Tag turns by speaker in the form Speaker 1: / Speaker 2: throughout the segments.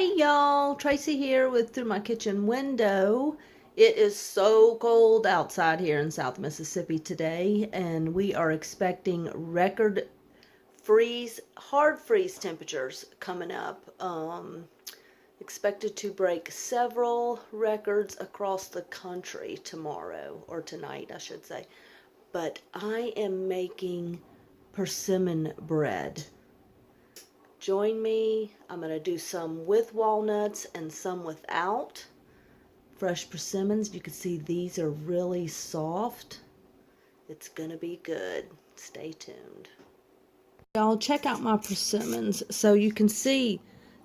Speaker 1: Hey y'all, Tracy here with Through My Kitchen Window. It is so cold outside here in South Mississippi today, and we are expecting record hard freeze temperatures coming up. Expected to break several records across the country tomorrow, or tonight I should say. But I am making persimmon bread. Join me. I'm going to do some with walnuts and some without. Fresh persimmons. You can see these are really soft. It's going to be good. Stay tuned. Y'all check out my persimmons. So you can see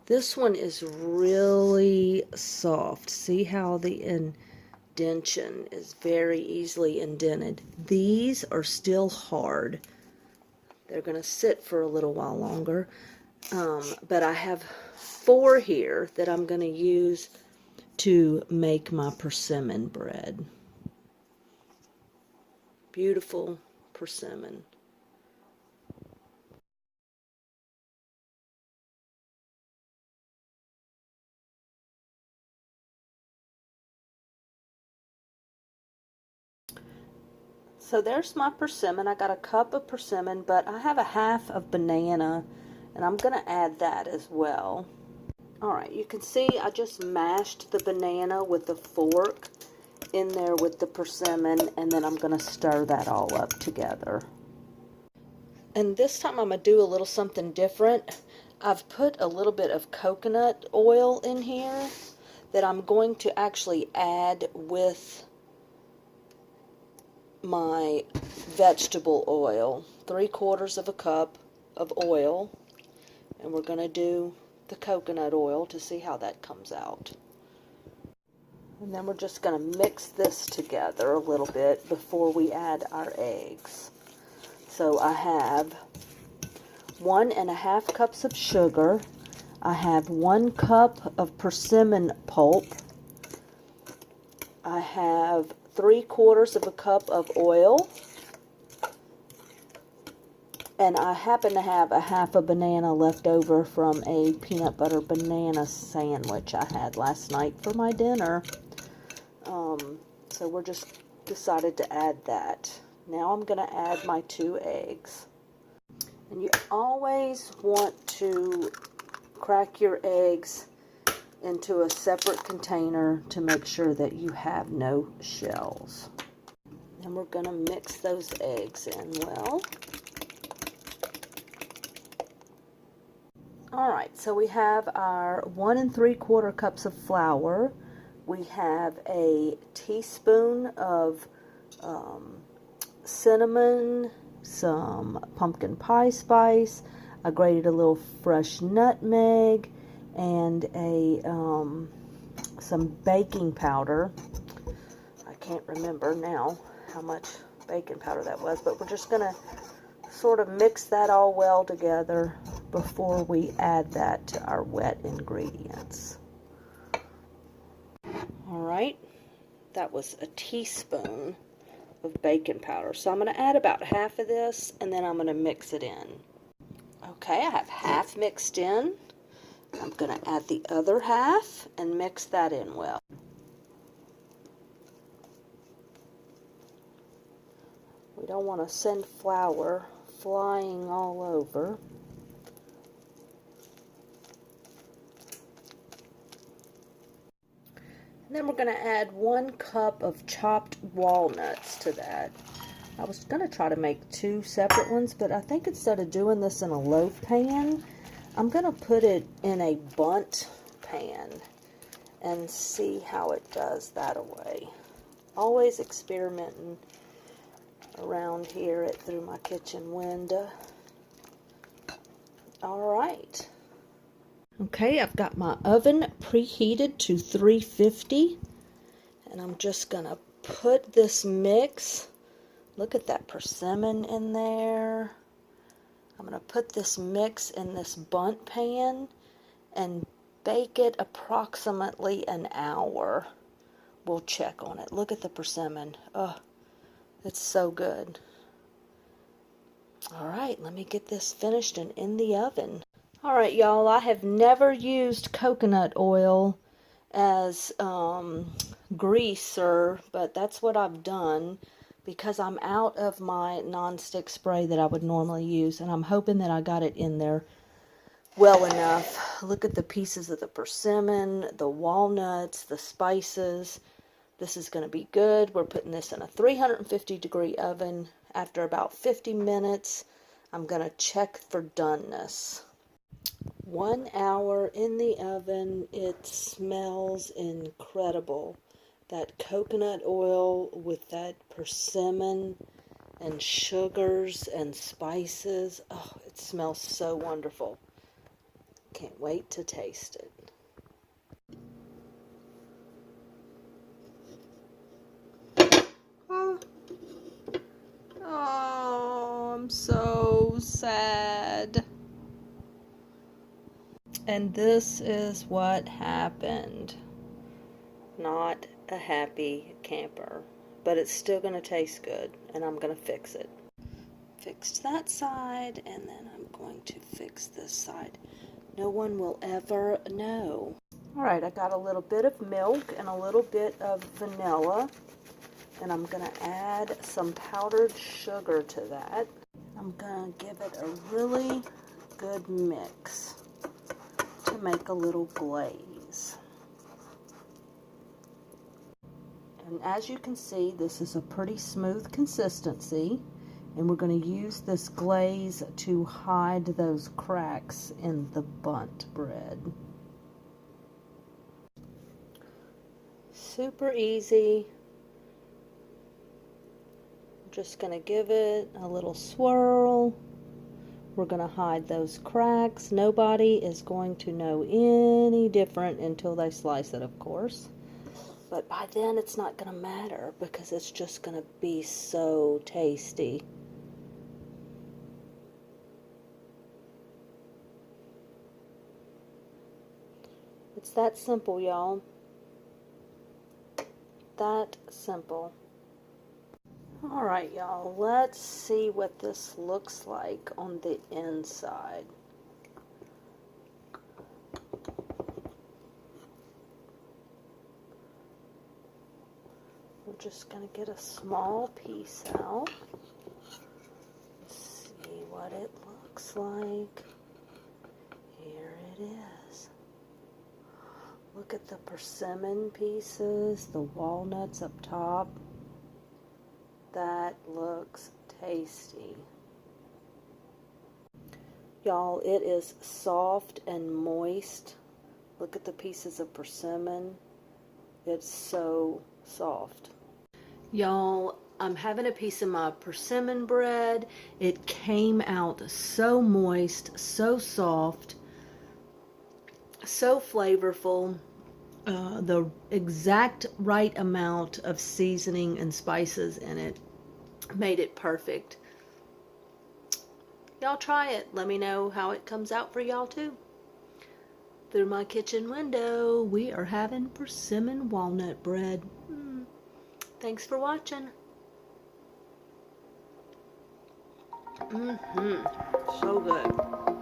Speaker 1: this one is really soft. See how the indentation is very easily indented. These are still hard. They're going to sit for a little while longer. But I have 4 here that I'm going to use to make my persimmon bread. Beautiful persimmon. So there's my persimmon. I got a cup of persimmon, but I have a half of banana, and I'm going to add that as well. Alright, you can see I just mashed the banana with a fork in there with the persimmon, and then I'm going to stir that all up together. And this time I'm going to do a little something different. I've put a little bit of coconut oil in here that I'm going to actually add with my vegetable oil. 3/4 of a cup of oil, and we're going to do the coconut oil to see how that comes out. And then we're just going to mix this together a little bit before we add our eggs. So I have 1½ cups of sugar. I have 1 cup of persimmon pulp. I have 3/4 of a cup of oil. And I happen to have a half a banana left over from a peanut butter banana sandwich I had last night for my dinner. So we're just decided to add that. Now I'm going to add my 2 eggs. And you always want to crack your eggs into a separate container to make sure that you have no shells. And we're going to mix those eggs in well. Alright, so we have our 1 3/4 cups of flour. We have a teaspoon of cinnamon, some pumpkin pie spice. I grated a little fresh nutmeg, and some baking powder. I can't remember now how much baking powder that was, but we're just going to sort of mix that all well together before we add that to our wet ingredients. Alright, that was a teaspoon of baking powder. So I'm going to add about half of this, and then I'm going to mix it in. Okay, I have half mixed in. I'm going to add the other half and mix that in well. We don't want to send flour flying all over. And then we're going to add 1 cup of chopped walnuts to that. I was going to try to make 2 separate ones, but I think instead of doing this in a loaf pan, I'm going to put it in a bundt pan and see how it does that away. Always experimenting around here Through My Kitchen Window. Alright. Okay, I've got my oven preheated to 350, and I'm just going to put this mix. Look at that persimmon in there. I'm going to put this mix in this bundt pan and bake it approximately an hour. We'll check on it. Look at the persimmon. Oh, it's so good. Alright, let me get this finished and in the oven. Alright, y'all, I have never used coconut oil as greaser, but that's what I've done because I'm out of my non-stick spray that I would normally use, and I'm hoping that I got it in there well enough. Look at the pieces of the persimmon, the walnuts, the spices. This is going to be good. We're putting this in a 350-degree oven. After about 50 minutes, I'm going to check for doneness. 1 hour in the oven. It smells incredible. That coconut oil with that persimmon and sugars and spices. Oh, it smells so wonderful. Can't wait to taste it. Oh, I'm so sad. And this is what happened. Not a happy camper, but it's still going to taste good, and I'm going to fix it. Fixed that side, and then I'm going to fix this side. No one will ever know. Alright, I got a little bit of milk and a little bit of vanilla, and I'm going to add some powdered sugar to that. I'm going to give it a really good mix to make a little glaze. And as you can see, this is a pretty smooth consistency, and we're going to use this glaze to hide those cracks in the bundt bread. Super easy. Just going to give it a little swirl. We're going to hide those cracks. Nobody is going to know any different until they slice it, of course. But by then it's not going to matter because it's just going to be so tasty. It's that simple, y'all. That simple. Alright, y'all, let's see what this looks like on the inside. We're just going to get a small piece out. See what it looks like. Here it is. Look at the persimmon pieces, the walnuts up top. That looks tasty. Y'all, it is soft and moist. Look at the pieces of persimmon. It's so soft. Y'all, I'm having a piece of my persimmon bread. It came out so moist, so soft, so flavorful. The exact right amount of seasoning and spices in it made it perfect. Y'all try it. Let me know how it comes out for y'all too. Through my kitchen window, we are having persimmon walnut bread. Thanks for watching. So good.